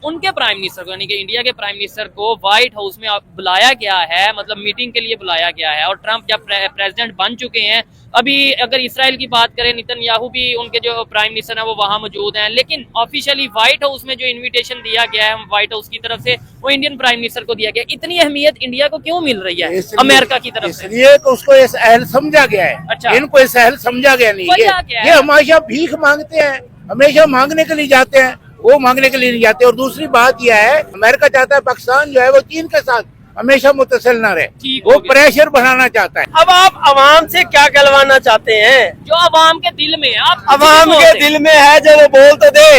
उनके prime minister को यानी कि इंडिया के प्राइम मिनिस्टर को व्हाइट हाउस में बुलाया गया है, मतलब मीटिंग के लिए बुलाया गया है। और ट्रंप जब प्रेसिडेंट बन चुके हैं, अभी अगर इसराइल की बात करें, नेतन्याहू भी उनके जो प्राइम मिनिस्टर हैं वो वहां मौजूद हैं, लेकिन ऑफिशियली व्हाइट हाउस में जो इन्विटेशन दिया गया है व्हाइट हाउस की तरफ से, वो इंडियन प्राइम मिनिस्टर को दिया गया। इतनी अहमियत इंडिया को क्यों मिल रही है अमेरिका की तरफ से? इसलिए तो उसको ये अहल समझा गया है। अच्छा। इनको इस अहल समझा गया नहीं। ये हमेशा भीख मांगते हैं, हमेशा मांगने के लिए जाते हैं, वो मांगने के लिए नहीं जाते। और दूसरी बात यह है, अमेरिका चाहता है पाकिस्तान जो है वो चीन के साथ हमेशा मुतसिल न रहे, वो प्रेशर बढ़ाना चाहता है। अब आप अवाम से क्या कहलवाना चाहते हैं? जो अवाम के दिल में, आप अवाम के दिल में है जो वो बोल तो दे,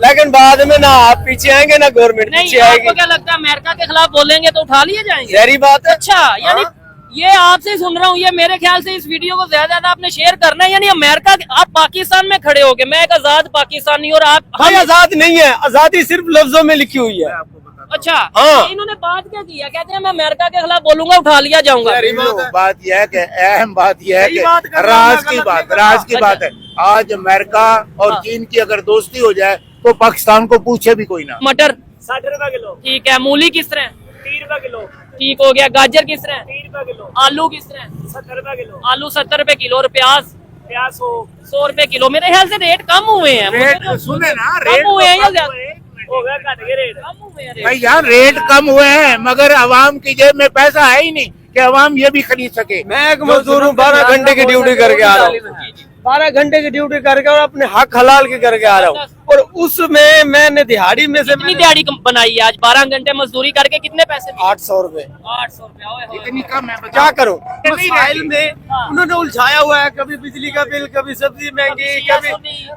लेकिन बाद में ना आप पीछे आएंगे ना गवर्नमेंट पीछे आएगी। आपको क्या लगता है अमेरिका के खिलाफ बोलेंगे तो उठा लिए जाएंगे? सारी बात है। अच्छा, यानी ये आपसे सुन रहा हूँ, ये मेरे ख्याल से इस वीडियो को ज्यादा आपने शेयर करना है। यानी अमेरिका, आप पाकिस्तान में खड़े होके, मैं एक आजाद पाकिस्तानी और आप भाई आजाद नहीं है, आजादी सिर्फ लफ्जों में लिखी हुई है। अच्छा, हाँ। इन्होंने बात क्या किया? कहते हैं मैं अमेरिका के खिलाफ बोलूंगा उठा लिया जाऊंगा। बात यह है कि अहम बात यह है कि राज की बात है। आज अमेरिका और चीन की अगर दोस्ती हो जाए तो पाकिस्तान को पूछे भी कोई ना। मटर 60 रुपए किलो। ठीक है। मूली किस तरह? 30 रुपए किलो। ठीक हो गया। गाजर किस तरह? 30 रुपए किलो। आलू किस तरह? 70 रुपए किलो। आलू 70 रुपए किलो। और प्याज? प्याज 100 रुपए किलो। मेरे ख्याल से रेट कम हुए हैं। सुने ना, कम हुए हैं या ज्यादा हो गया? घट गए रेट। कम हुए हैं भाई यार, रेट कम हुए हैं मगर अवाम की जेब में पैसा है ही नहीं कि अवाम ये भी खरीद सके। मैं एक मजदूर हूँ, 12 घंटे की ड्यूटी करके आ रहा हूँ, 12 घंटे की ड्यूटी करके और अपने हक हलाल के करके आ रहा हूँ। और उसमें मैंने दिहाड़ी में से कितनी दिहाड़ी बनाई है आज? 12 घंटे मजदूरी करके कितने पैसे? 800 रुपए। 800 रुपया। इतनी कम है, क्या करूं? मसाइल में उन्होंने उलझाया हुआ है, कभी बिजली का बिल, कभी सब्जी महंगी,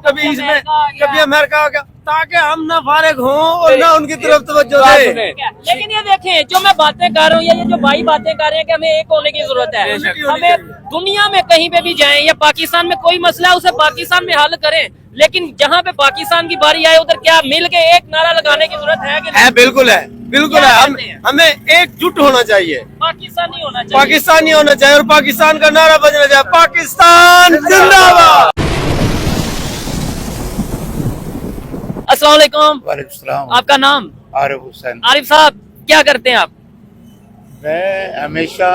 कभी इसमें, कभी अमेरिका का, ताकि हम ना फारिग हों और ना उनकी तरफ तवज्जो दें। लेकिन ये देखें, जो मैं बातें कर रहा हूँ, ये जो भाई बातें कर रहे हैं कि हमें एक होने की जरूरत है, हमें दुनिया में कहीं पे भी जाएं या पाकिस्तान में कोई मसला है उसे पाकिस्तान में हल करें, लेकिन जहाँ पे पाकिस्तान की बारी आए उधर क्या मिल के एक नारा लगाने की जरूरत है कि नहीं? बिल्कुल है, बिल्कुल है। हमें एकजुट होना चाहिए, पाकिस्तानी होना चाहिए, पाकिस्तानी होना चाहिए और पाकिस्तान का नारा बजना चाहिए, पाकिस्तान जिंदाबाद। अस्सलाम वालेकुम। वालेकुम सलाम। आपका नाम? आरिफ हुसैन। आरिफ साहब, क्या करते हैं आप? मैं हमेशा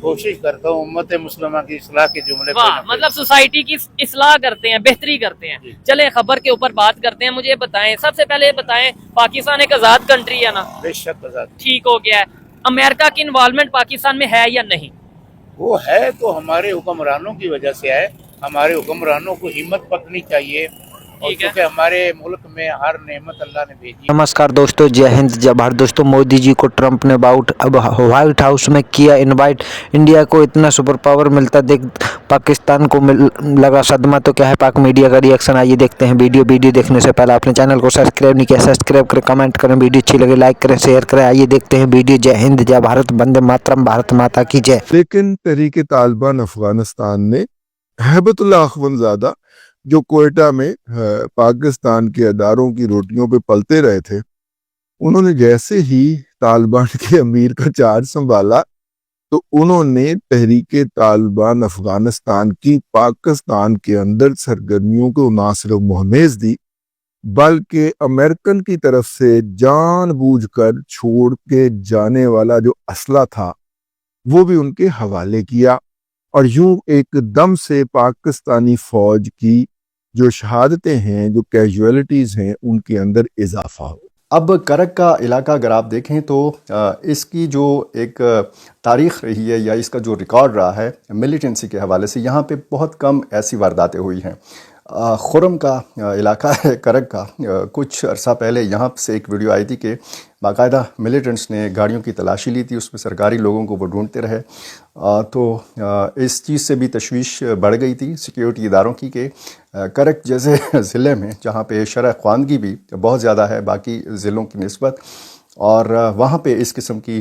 कोशिश करता हूँ उम्मत मुस्लिमा की इस्लाह के जुमले। वाह, मतलब सोसाइटी की इस्लाह करते हैं, बेहतरी करते हैं। चले खबर के ऊपर बात करते हैं। मुझे ये बताएं, सबसे पहले ये बताएं, पाकिस्तान एक आजाद कंट्री है ना? बेशक आजाद। ठीक हो गया है। अमेरिका की इन्वॉल्वमेंट पाकिस्तान में है या नहीं? वो है तो हमारे हुक्मरानों की वजह से है। हमारे हुक्मरानों को हिम्मत पकड़नी चाहिए, और क्योंकि हमारे मुल्क में हर नेमत अल्लाह ने भेजी। नमस्कार दोस्तों, जय हिंद जय भारत। दोस्तों, मोदी जी को ट्रंप ने अब व्हाइट हाउस में किया इनवाइट। इंडिया को इतना सुपर पावर मिलता देख पाकिस्तान को लगा सदमा। तो क्या है पाक मीडिया का रिएक्शन, आइए देखते हैं। वीडियो देखने से पहले आपने चैनल को सब्सक्राइब नहीं किया, सब्सक्राइब करें, कमेंट करें, वीडियो अच्छी लगे लाइक करें, शेयर करें। आइए देखते हैं वीडियो। जय हिंद जय भारत, वंदे मातरम, भारत माता की जय। लेकिन तहरीके तालिबान अफगानिस्तान ने हैबतुल्लाह अखवंदजादा जो क्वेटा में पाकिस्तान के अदारों की रोटियों पे पलते रहे थे, उन्होंने जैसे ही तालिबान के अमीर का चार्ज संभाला तो उन्होंने तहरीके तालिबान अफगानिस्तान की पाकिस्तान के अंदर सरगर्मियों को ना सिर्फ मोहनेज दी, बल्कि अमेरिकन की तरफ से जानबूझकर छोड़ के जाने वाला जो असला था वो भी उनके हवाले किया। और यूं एकदम से पाकिस्तानी फौज की जो शहादतें हैं, जो कैजुअलिटीज हैं, उनके अंदर इजाफा हो। अब करक का इलाका अगर आप देखें तो इसकी जो एक तारीख़ रही है या इसका जो रिकॉर्ड रहा है मिलिटेंसी के हवाले से, यहाँ पे बहुत कम ऐसी वारदातें हुई हैं। खुरम का इलाका है करक का। कुछ अरसा पहले यहाँ से एक वीडियो आई थी कि बाकायदा मिलिटेंट्स ने गाड़ियों की तलाशी ली थी, उसमें सरकारी लोगों को वो ढूंढते रहे। तो इस चीज़ से भी तशवीश बढ़ गई थी सिक्योरिटी इदारों की कि करक जैसे ज़िले में जहाँ पे शरह ख्वानगी भी बहुत ज़्यादा है बाकी ज़िलों की निस्बत, और वहाँ पे इस किस्म की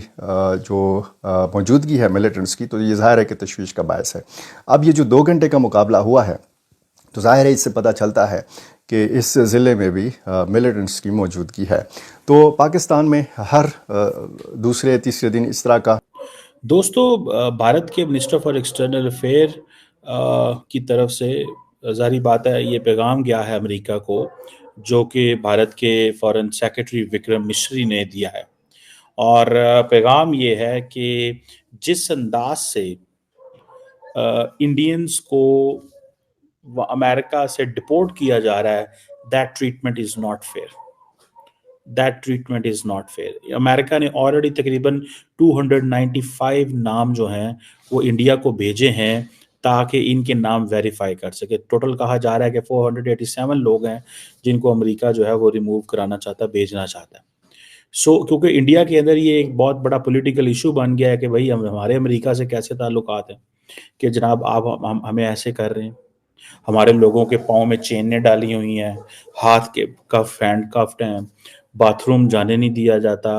जो मौजूदगी है मिलिटेंट्स की, तो ये ज़ाहिर है कि तशवीश का बायस है। अब ये जो 2 घंटे का मुकाबला हुआ है, तो ज़ाहिर है इससे पता चलता है कि इस ज़िले में भी मिलिटेंट्स की मौजूदगी है। तो पाकिस्तान में हर दूसरे तीसरे दिन इस तरह का। दोस्तों, भारत के मिनिस्टर फॉर एक्सटर्नल अफेयर की तरफ से जाहिर बात है ये पैगाम गया है अमेरिका को जो कि भारत के फॉरेन सेक्रेटरी विक्रम मिश्री ने दिया है। और पैगाम ये है कि जिस अंदाज से इंडियंस को अमेरिका से डिपोर्ट किया जा रहा है, that treatment is not fair. That treatment is not fair. America ने ऑलरेडी तकरीबन 295 नाम जो हैं वो इंडिया को भेजे हैं ताकि इनके नाम वेरीफाई कर सके। टोटल कहा जा रहा है कि 487 लोग हैं जिनको अमेरिका जो है वो रिमूव कराना चाहता है, भेजना चाहता है। क्योंकि इंडिया के अंदर ये एक बहुत बड़ा पॉलिटिकल इशू बन गया है कि भाई हमारे अमेरिका से कैसे ताल्लुकात हैं कि जनाब आप हमें ऐसे कर रहे हैं, हमारे लोगों के पाँव में चेनें डाली हुई हैं, हाथ के कफ हैंड कफ्ड हैं, बाथरूम जाने नहीं दिया जाता,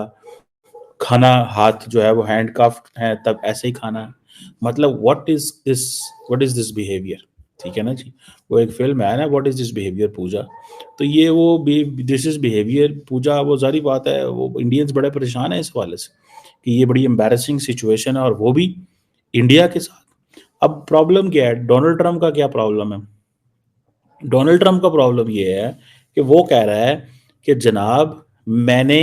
खाना हाथ जो है वो हैंड कफ्ड है तब ऐसे ही खाना है। मतलब व्हाट इज दिस बिहेवियर? ठीक है ना जी, वो एक फिल्म है ना, व्हाट इज दिस बिहेवियर पूजा। तो ये वो दिस इज बिहेवियर पूजा, वो जारी बात है वो इंडियंस बड़े परेशान है इस हवाले से कि ये बड़ी एम्बैरेसिंग सिचुएशन है और वो भी इंडिया के साथ। अब प्रॉब्लम क्या है? डोनाल्ड ट्रंप का क्या प्रॉब्लम है? डोनाल्ड ट्रंप का प्रॉब्लम ये है कि वो कह रहा है कि जनाब मैंने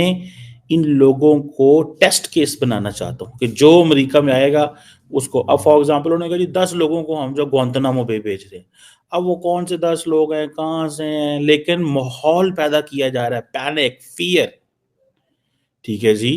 इन लोगों को टेस्ट केस बनाना चाहता हूँ कि जो अमेरिका में आएगा उसको, अब फॉर एग्जांपल उन्होंने कहा जी 10 लोगों को हम जो गुआंतानामो बे भेज रहे हैं। अब वो कौन से 10 लोग हैं, कहाँ से हैं, लेकिन माहौल पैदा किया जा रहा है, पैनिक, फियर। ठीक है जी।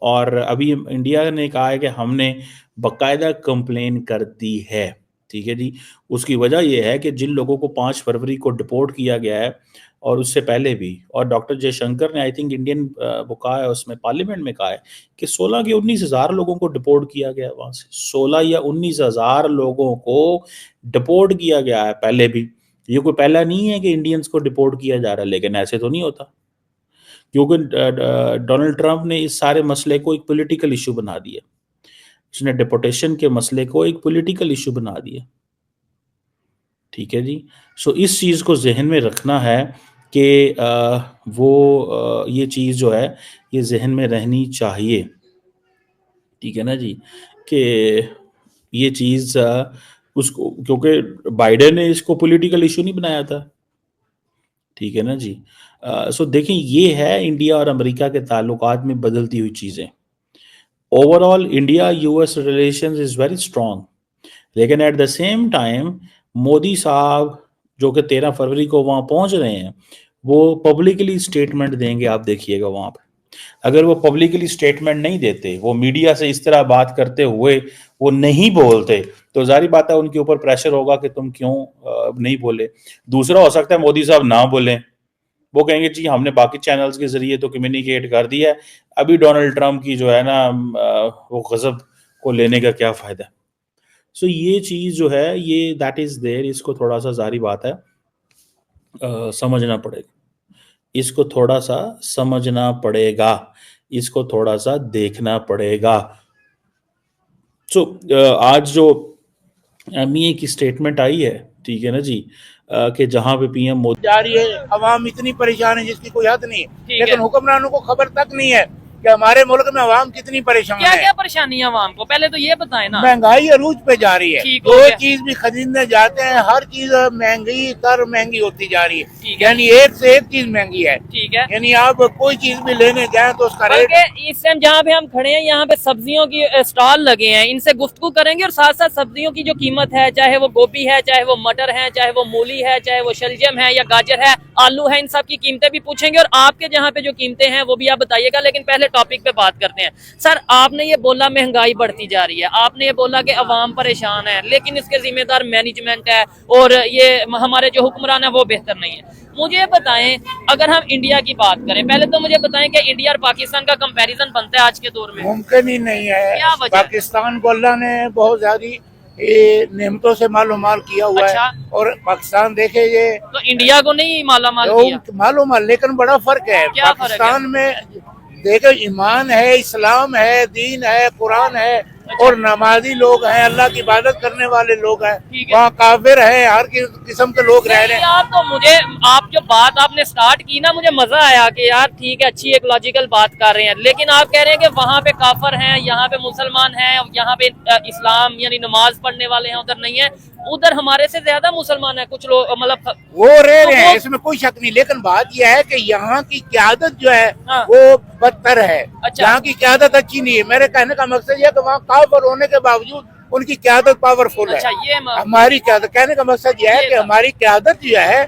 और अभी इंडिया ने कहा है कि हमने बाकायदा कंप्लेन कर दी है। ठीक है जी। उसकी वजह यह है कि जिन लोगों को 5 फरवरी को डिपोर्ट किया गया है और उससे पहले भी, और डॉक्टर जयशंकर ने आई थिंक इंडियन वो कहा है उसमें पार्लियामेंट में कहा है कि 16 के 19,000 लोगों को डिपोर्ट किया गया है वहां से। 16 या 19,000 लोगों को डिपोर्ट किया गया है पहले भी। ये कोई पहला नहीं है कि इंडियंस को डिपोर्ट किया जा रहा है, लेकिन ऐसे तो नहीं होता क्योंकि डोनाल्ड ट्रंप ने इस सारे मसले को एक पॉलिटिकल इशू बना दिया। उसने डिपोर्टेशन के मसले को एक पॉलिटिकल इशू बना दिया। ठीक है जी। सो इस चीज़ को जहन में रखना है कि ये चीज़ जो है ये जहन में रहनी चाहिए। ठीक है ना जी, कि ये चीज़ उसको, क्योंकि बाइडेन ने इसको पॉलिटिकल इशू नहीं बनाया था। ठीक है ना जी। सो देखिए ये है इंडिया और अमेरिका के ताल्लुकात में बदलती हुई चीज़ें। Overall India US relations is very strong, लेकिन at the same time Modi साहब जो कि 13 फरवरी को वहाँ पहुँच रहे हैं वो पब्लिकली स्टेटमेंट देंगे। आप देखिएगा वहाँ पर अगर वो पब्लिकली स्टेटमेंट नहीं देते, वो मीडिया से इस तरह बात करते हुए वो नहीं बोलते, तो जारी बात है उनके ऊपर प्रेशर होगा कि तुम क्यों नहीं बोले। दूसरा हो सकता है मोदी साहब ना बोलें, वो कहेंगे जी हमने बाकी चैनल्स के जरिए तो कम्युनिकेट कर दिया है, अभी डोनाल्ड ट्रंप की जो है ना वो गजब को लेने का क्या फ़ायदा। सो ये चीज़ जो है ये दैट इज़ देयर, इसको थोड़ा सा जारी बात है समझना पड़ेगा, इसको थोड़ा सा समझना पड़ेगा, इसको थोड़ा सा देखना पड़ेगा। सो आज जो एमईए की स्टेटमेंट आई है, ठीक है ना जी, कि जहां पे पीएम मोदी जा रही है, अवाम इतनी परेशान है जिसकी कोई हद नहीं है, लेकिन हुक्मरानों को खबर तक नहीं है कि हमारे मुल्क में अवाम कितनी परेशान है। क्या परेशानी है अवाम को, पहले तो ये बताएं ना। महंगाई अरूज पे जा रही है, जो चीज भी खरीदने जाते हैं हर चीज महंगी होती जा रही है, यानी एक से एक चीज महंगी है। ठीक है, यानी आप कोई चीज भी लेने जाए तो उसका रेट। इस टाइम जहाँ पे हम खड़े हैं यहाँ पे सब्जियों की स्टॉल लगे हैं, इनसे गुफ्तगू करेंगे और साथ साथ सब्जियों की जो कीमत है, चाहे वो गोभी है, चाहे वो मटर है, चाहे वो मूली है, चाहे वो शलजम है या गाजर है, आलू है, इन सब की कीमतें भी पूछेंगे और आपके जहाँ पे जो कीमतें हैं वो भी आप बताइएगा। लेकिन पहले टॉपिक पे बात करते हैं। सर आपने ये बोला महंगाई बढ़ती जा रही है, आपने ये बोला कि अवाम परेशान है, लेकिन इसके जिम्मेदार मैनेजमेंट है और ये हमारे जो हुक्मरान है वो बेहतर नहीं है। मुझे बताएं, अगर हम इंडिया की बात करें, पहले तो मुझे बताएं कि इंडिया और पाकिस्तान का कंपैरिजन बनता है आज के दौर में? मुमकिन ही नहीं है। क्या वजह? पाकिस्तान को अल्लाह ने बहुत ज्यादा नेमतों से मालोमाल किया हुआ है और पाकिस्तान देखे ये तो इंडिया को नहीं मालामाल किया? मालोमाल, लेकिन बड़ा फर्क है। पाकिस्तान में देखो ईमान है, इस्लाम है, दीन है, कुरान है और नमाजी लोग हैं, अल्लाह की इबादत करने वाले लोग हैं। वहाँ काफिर है, हर किस्म के लोग रह रहे हैं। यार तो मुझे आप जो बात आपने स्टार्ट की ना, मुझे मजा आया कि यार ठीक है, अच्छी एक लॉजिकल बात कर रहे हैं, लेकिन आप कह रहे हैं कि वहाँ पे काफिर हैं, यहाँ पे मुसलमान हैं, यहाँ पे इस्लाम यानी नमाज पढ़ने वाले हैं उधर नहीं है। उधर हमारे से ज्यादा मुसलमान है कुछ लोग, मतलब वो रह तो रहे वो- हैं, इसमें कोई शक नहीं, लेकिन बात यह है कि यहाँ की क़यादत जो है हाँ। वो बदतर है। अच्छा। यहाँ की क़यादत अच्छी नहीं है। मेरे कहने का मकसद यह है कि वहाँ काफिर होने के बावजूद उनकी क़यादत पावरफुल है। अच्छा ये हमारी क़यादत, कहने का मकसद यह है ये कि था। हमारी क़यादत जो है